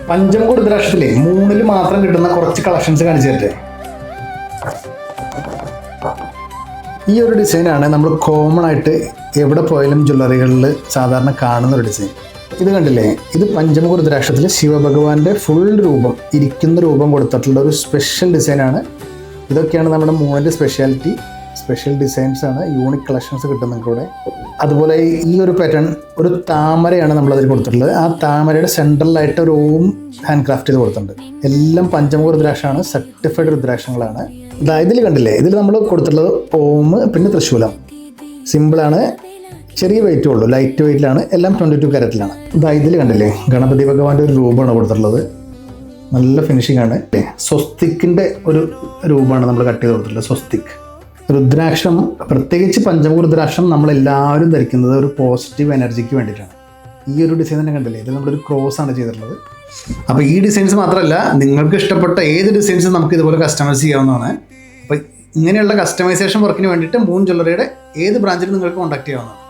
പഞ്ചമുഖ രുദ്രാക്ഷത്തിലെ മൂന്നിൽ മാത്രം കിട്ടുന്ന കുറച്ച് കളക്ഷൻസ് കാണിച്ചു തരട്ടെ. ഈ ഒരു ഡിസൈനാണ് നമ്മൾ കോമൺ ആയിട്ട് എവിടെ പോയാലും ജ്വല്ലറികളിൽ സാധാരണ കാണുന്ന ഒരു ഡിസൈൻ. ഇത് കണ്ടില്ലേ, ഇത് പഞ്ചമുഖ രുദ്രാക്ഷത്തിൽ ശിവഭഗവാന്റെ ഫുൾ രൂപം, ഇരിക്കുന്ന രൂപം കൊടുത്തിട്ടുള്ള ഒരു സ്പെഷ്യൽ ഡിസൈനാണ്. ഇതൊക്കെയാണ് നമ്മുടെ മൂന്നിൻ്റെ സ്പെഷ്യാലിറ്റി. സ്പെഷ്യൽ ഡിസൈൻസ് ആണ്, യൂണിക് കളക്ഷൻസ് കിട്ടും നിങ്ങൾക്ക് ഇവിടെ. അതുപോലെ ഈ ഒരു പാറ്റേൺ ഒരു താമരയാണ് നമ്മളതിൽ കൊടുത്തിട്ടുള്ളത്. ആ താമരയുടെ സെൻട്രലായിട്ട് ഒരു ഓം ഹാൻഡ് ക്രാഫ്റ്റ് ചെയ്ത് കൊടുത്തിട്ടുണ്ട്. എല്ലാം പഞ്ചമുഖ രുദ്രാക്ഷമാണ്, സർട്ടിഫൈഡ് രുദ്രാക്ഷങ്ങളാണ്. ഇതിൽ കണ്ടില്ലേ, ഇതിൽ നമ്മൾ കൊടുത്തിട്ടുള്ളത് ഓം, പിന്നെ തൃശൂലം. സിമ്പിളാണ്, ചെറിയ വെയിറ്റേ ഉള്ളൂ, ലൈറ്റ് വെയിറ്റിലാണ്, എല്ലാം 22 കാരറ്റിലാണ്. ഇതിൽ കണ്ടില്ലേ, ഗണപതി ഭഗവാന്റെ ഒരു രൂപമാണ് കൊടുത്തിട്ടുള്ളത്. നല്ല ഫിനിഷിംഗ് ആണ്. സ്വസ്തിക്കിൻ്റെ ഒരു രൂപമാണ് നമ്മൾ കട്ട് ചെയ്ത് കൊടുത്തിട്ടുള്ളത്. സ്വസ്തിക് രുദ്രാക്ഷം, പ്രത്യേകിച്ച് പഞ്ചമുഖ രുദ്രാക്ഷം നമ്മളെല്ലാവരും ധരിക്കുന്നത് ഒരു പോസിറ്റീവ് എനർജിക്ക് വേണ്ടിയിട്ടാണ്. ഈ ഒരു ഡിസൈൻ തന്നെ കണ്ടില്ലേ, ഇത് നമ്മളൊരു ക്രോസ് ആണ് ചെയ്തിട്ടുള്ളത്. അപ്പോൾ ഈ ഡിസൈൻസ് മാത്രമല്ല, നിങ്ങൾക്ക് ഇഷ്ടപ്പെട്ട ഏത് ഡിസൈൻസും നമുക്ക് ഇതുപോലെ കസ്റ്റമൈസ് ചെയ്യാവുന്നതാണ്. അപ്പോൾ ഇങ്ങനെയുള്ള കസ്റ്റമൈസേഷൻ വർക്കിന് വേണ്ടിയിട്ട് മൂൺ ജ്വല്ലറിയുടെ ഏത് ബ്രാഞ്ചിലും നിങ്ങൾക്ക് കോൺടാക്ട് ചെയ്യാവുന്നതാണ്.